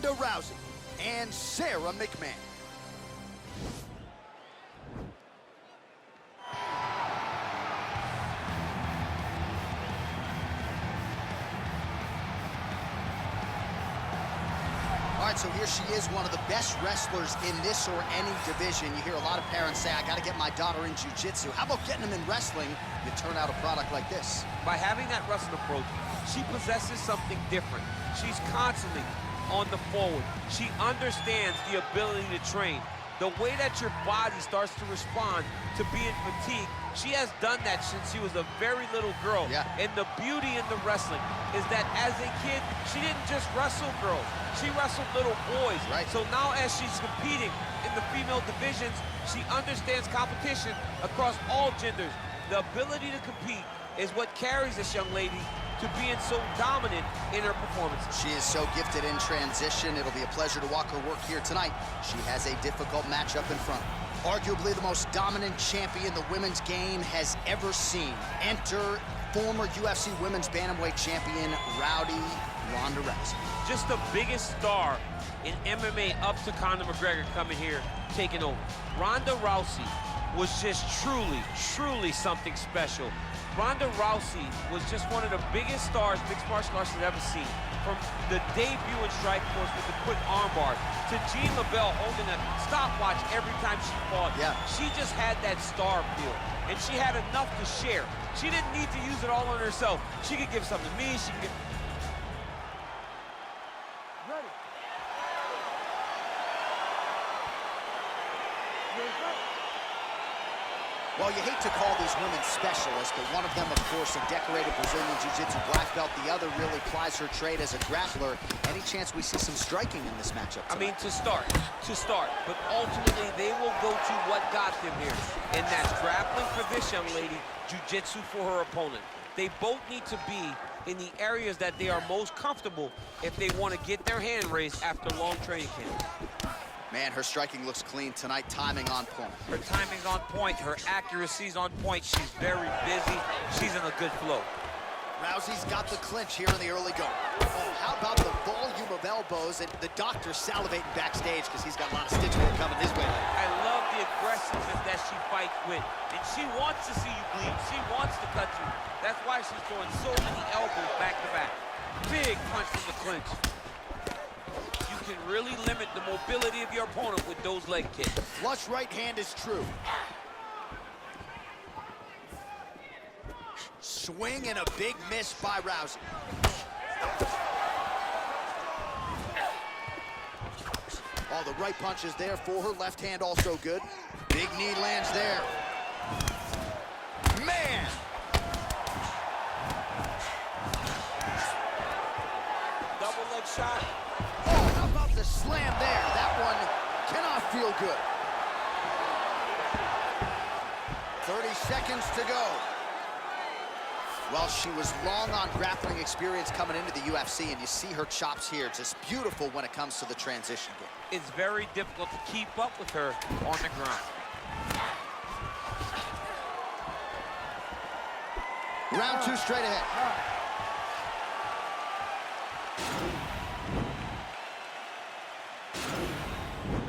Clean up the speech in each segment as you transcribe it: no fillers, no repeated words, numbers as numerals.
Ronda Rousey and Sara McMann. All right, so here she is, one of the best wrestlers in this or any division. You hear a lot of parents say, I gotta get my daughter in jiu-jitsu. How about getting them in wrestling? You turn out a product like this. By having that wrestling approach, she possesses something different. She's constantly on the forward. She understands the ability to train. The way that your body starts to respond to being fatigued, she has done that since she was a very little girl. Yeah. And the beauty in the wrestling is that as a kid, she didn't just wrestle girls. She wrestled little boys. Right. So now as she's competing in the female divisions, she understands competition across all genders. The ability to compete is what carries this young lady to being so dominant in her performances. She is so gifted in transition. It'll be a pleasure to watch her work here tonight. She has a difficult matchup in front. Arguably the most dominant champion the women's game has ever seen. Enter former UFC Women's Bantamweight champion, Ronda Rousey. Just the biggest star in MMA up to Conor McGregor coming here, taking over. Ronda Rousey was just truly something special. Ronda Rousey was just one of the biggest stars mixed martial arts has ever seen. From the debut in Strikeforce with the quick armbar to Jean LaBelle holding a stopwatch every time she fought. Yeah. She just had that star appeal, and she had enough to share. She didn't need to use it all on herself. She could give some to me, she could give... Ready. Well, you hate to call these women specialists, but one of them, of course, a decorated Brazilian Jiu-Jitsu black belt. The other really plies her trade as a grappler. Any chance we see some striking in this matchup tonight? I mean, to start. But ultimately, they will go to what got them here. And that's grappling for this young lady, jiu-jitsu for her opponent. They both need to be in the areas that they are most comfortable if they want to get their hand raised after long training camp. Man, her striking looks clean tonight, timing on point. Her timing's on point, her accuracy's on point. She's very busy, she's in a good flow. Rousey's got the clinch here in the early going. Oh, how about the volume of elbows, and the doctor salivating backstage because he's got a lot of stitch work coming his way. I love the aggressiveness that she fights with, and she wants to see you bleed. She wants to cut you. That's why she's throwing so many elbows back to back. Big punch from the clinch. You can really limit the mobility of your opponent with those leg kicks. Flush right hand is true. Swing and a big miss by Rousey. Oh, the right punch is there for her. Left hand also good. Big knee lands there. Man! Double leg shot. Oh, how about the slam there? That one cannot feel good. 30 seconds to go. Well, she was long on grappling experience coming into the UFC, and you see her chops here, just beautiful when it comes to the transition game. It's very difficult to keep up with her on the ground. Round two straight ahead.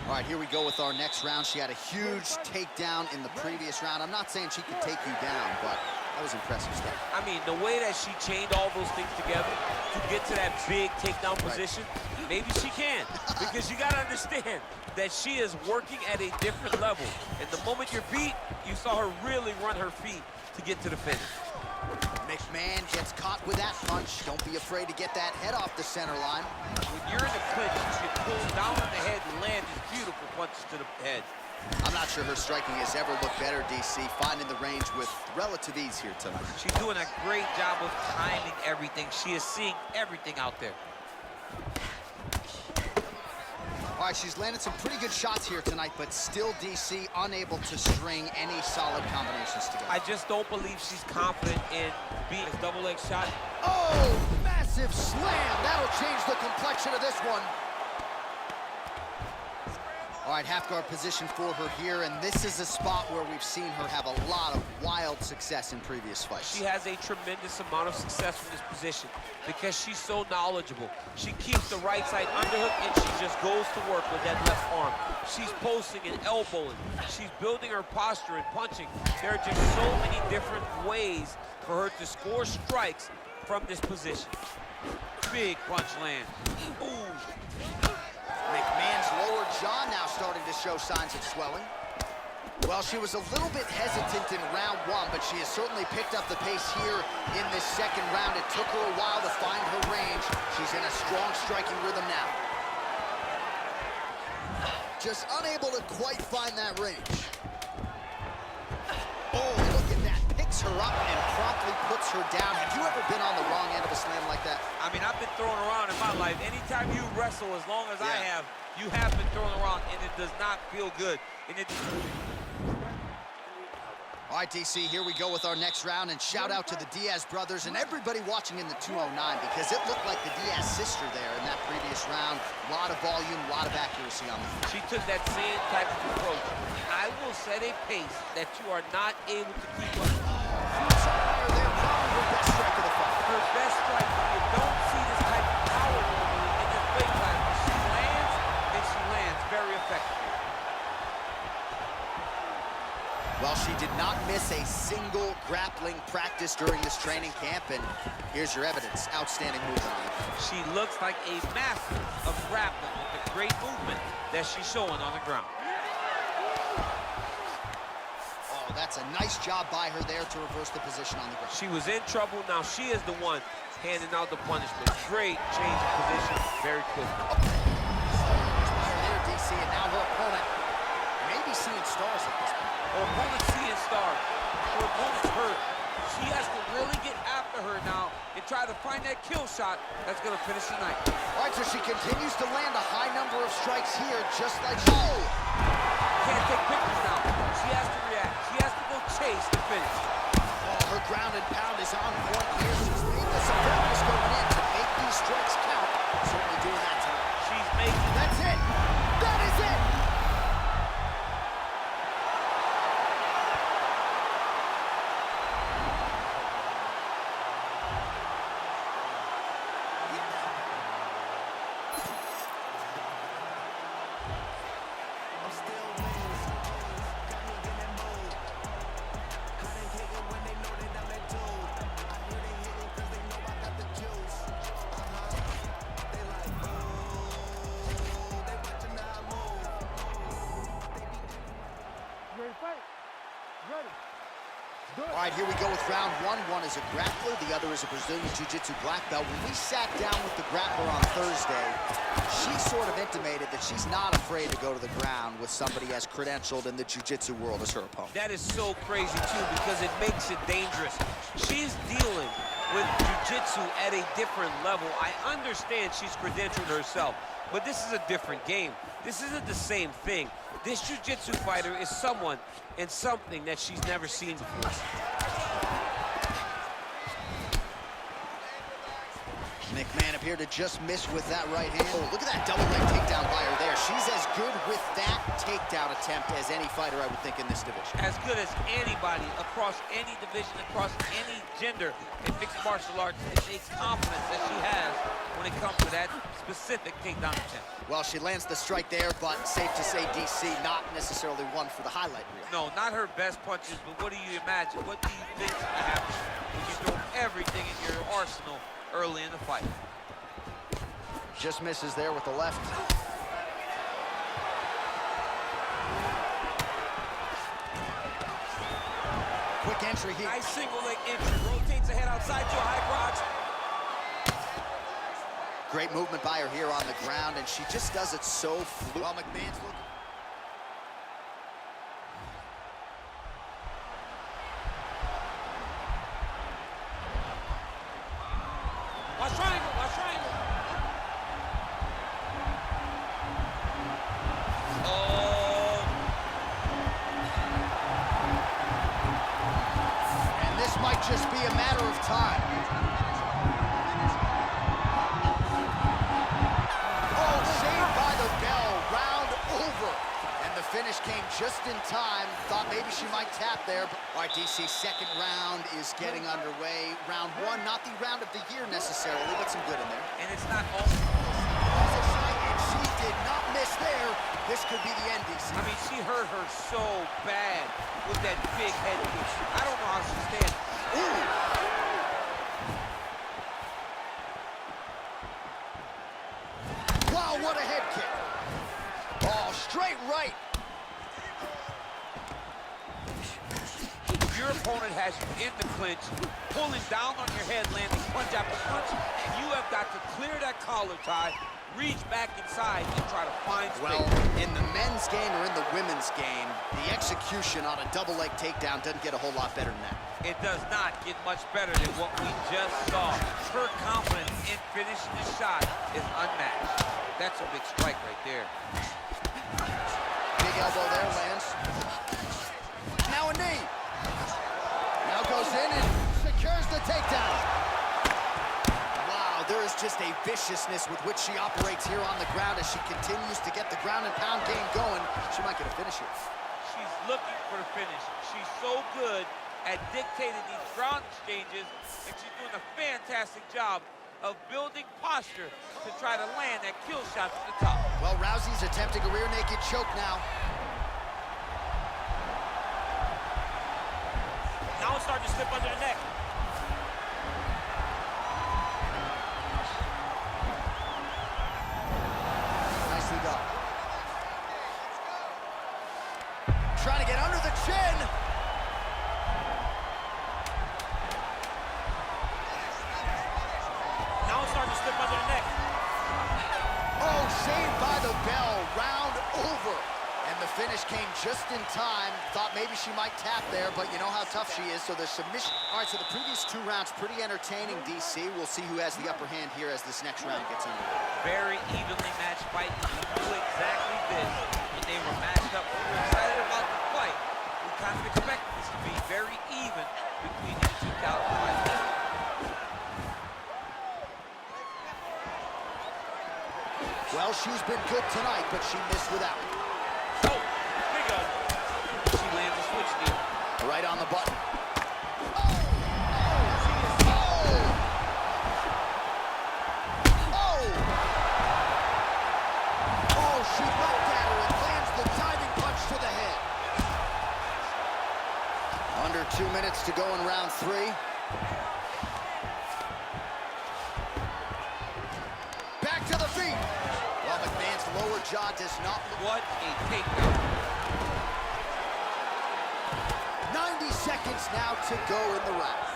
All right, here we go with our next round. She had a huge takedown in the previous round. I'm not saying she can take you down, but that was impressive stuff. I mean, the way that she chained all those things together to get to that big takedown position, maybe she can. Because you got to understand that she is working at a different level. And the moment you're beat, you saw her really run her feet to get to the finish. Mcmann gets caught with that punch. Don't be afraid to get that head off the center line. When you're in the clinch, you can pull down on the head and land these beautiful punches to the head. I'm not sure her striking has ever looked better, DC, finding the range with relative ease here tonight. She's doing a great job of timing everything. She is seeing everything out there. All right, she's landed some pretty good shots here tonight, but still, DC, unable to string any solid combinations together. I just don't believe she's confident in being a double leg shot. Oh, massive slam. That'll change the complexion of this one. All right, half guard position for her here, and this is a spot where we've seen her have a lot of wild success in previous fights. She has a tremendous amount of success from this position because she's so knowledgeable. She keeps the right side underhook, and she just goes to work with that left arm. She's posting and elbowing. She's building her posture and punching. There are just so many different ways for her to score strikes from this position. Big punch land. Ooh. McMahon's lower jaw now starting to show signs of swelling. Well, she was a little bit hesitant in round one, but she has certainly picked up the pace here in this second round. It took her a while to find her range. She's in a strong striking rhythm now. Just unable to quite find that range. Oh, look at that. Picks her up and promptly puts her down. Have you ever been on the wrong end of a slam like that? I mean, I've been thrown around in my life. Anytime you wrestle, as long as I have, you have been thrown around, and it does not feel good. And All right, DC, here we go with our next round, and shout out to the Diaz brothers and everybody watching in the 209, because it looked like the Diaz sister there in that previous round. A lot of volume, a lot of accuracy on them. she took that same type of approach. I will set a pace that you are not able to keep up. There, probably her best strike of the fight. Her best strike, you don't see this type of power normally in this weight class. She lands, and she lands very effectively. Well, she did not miss a single grappling practice during this training camp, and here's your evidence. Outstanding movement on it. She looks like a master of grappling with the great movement that she's showing on the ground. Oh, that's a nice job by her there to reverse the position on the ground. She was in trouble. Now she is the one handing out the punishment. Great change of position very quickly. By her there, DC, and now her opponent may be seeing stars at this point. Her opponent's seeing stars. Her opponent's hurt. She has to really get after her now and try to find that kill shot that's going to finish the night. All right, so she continues to land a high number of strikes here, just like... Oh! Can't take pictures now. She has to react. She has to go chase the finish. Oh, her ground and pound is on point here. She's made this a focus going in to make these strikes count. Certainly doing that tonight. She's making... That's it! That is it! All right, here we go with round one. One is a grappler, the other is a Brazilian Jiu-Jitsu black belt. When we sat down with the grappler on Thursday, she sort of intimated that she's not afraid to go to the ground with somebody as credentialed in the Jiu-Jitsu world as her opponent. That is so crazy, too, because it makes it dangerous. She's dealing with Jiu-Jitsu at a different level. I understand she's credentialed herself, but this is a different game. This isn't the same thing. This Jiu-Jitsu fighter is someone and something that she's never seen before. Mcmann appeared to just miss with that right hand. Oh, look at that double leg takedown by her there. She's as good with that takedown attempt as any fighter, I would think, in this division. As good as anybody across any division, across any gender in mixed martial arts. It's a confidence that she has when it comes to that specific takedown attempt. Well, she lands the strike there, but safe to say, DC, not necessarily one for the highlight reel. No, not her best punches, but what do you imagine? What do you think is going to happen when you throw everything in your arsenal early in the fight? Just misses there with the left. Quick entry here. Nice single leg entry. Rotates ahead outside to a high crotch. Great movement by her here on the ground, and she just does it so fluid. Well, McMahon's looking. Watch triangle, watch triangle. Oh. And this might just be a matter of time. Oh, saved by the bell. Round over. just in time. Thought maybe she might tap there. All right, DC, second round is getting underway. Round one, not the round of the year necessarily, but some good in there. And it's not all. And she did not miss there. This could be the end, DC. I mean, she hurt her so bad with that big head kick. I don't know how she stands. Ooh. Wow, what a head kick. Oh, straight right. Your opponent has you in the clinch, pulling down on your head, landing punch after punch. You have got to clear that collar tie, reach back inside, and try to find space. Well, in the men's game or in the women's game, the execution on a double leg takedown doesn't get a whole lot better than that. It does not get much better than what we just saw. Her confidence in finishing the shot is unmatched. That's a big strike right there. Big elbow there, lands. Now a knee. Now goes in and secures the takedown. Wow, there is just a viciousness with which she operates here on the ground as she continues to get the ground and pound game going. She might get a finish here. She's looking for the finish. She's so good at dictating these ground exchanges, and she's doing a fantastic job of building posture to try to land that kill shot from the top. Well, Rousey's attempting a rear naked choke now. Now it's starting to slip under the neck. Nicely done. Trying to get under the chin. Now it's starting to slip under the neck. Oh, saved by the bell. Round over. And the finish came just in time. Thought maybe she might tap there, but you know how tough she is, so the submission. All right, so the previous two rounds, pretty entertaining, DC. We'll see who has the upper hand here as this next round gets underway. Very evenly matched fight. We knew exactly this when they were matched up. We were excited about the fight. We kind of expected this to be very even between these two caliber fighters. Well, she's been good tonight, but she missed without it. Oh, big up. She lands a switch knee. Right on the button. She leapt at her and lands the diving punch to the head. Under 2 minutes to go in round three. Back to the feet. Well, McMahon's lower jaw does not... What a takedown. 90 seconds now to go in the round.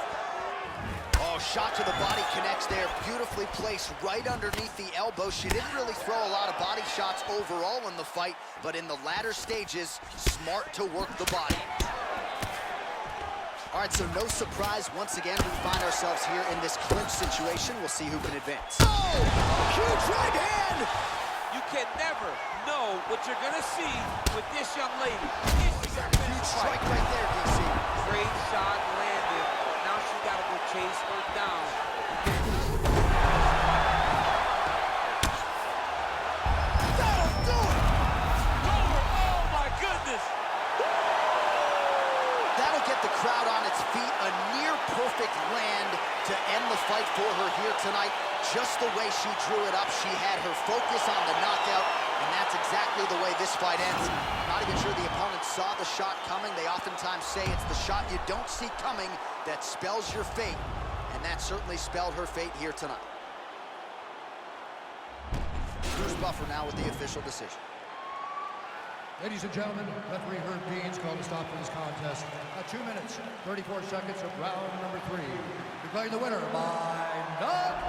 Oh, shot to the body connects there. Beautifully placed right underneath the elbow. She didn't really throw a lot of body shots overall in the fight, but in the latter stages, smart to work the body. All right, so no surprise. Once again, we find ourselves here in this clinch situation. We'll see who can advance. Oh, huge right hand! You can never know what you're gonna see with this young lady. Huge strike right there, DC. Great shot landed. Now she gotta go chase her down. That'll do it! Oh my goodness! That'll get the crowd on its feet. A near-perfect land to end the fight for her here tonight. Just the way she drew it up, she had her focus on the knockout, and that's exactly the way this fight ends. Not even sure the opponent saw the shot coming. They oftentimes say it's the shot you don't see coming that spells your fate, and that certainly spelled her fate here tonight. Bruce Buffer now with the official decision. Ladies and gentlemen, referee Herb Dean's called to stop for this contest at 2 minutes, 34 seconds of round number 3. Declaring the winner by knockout.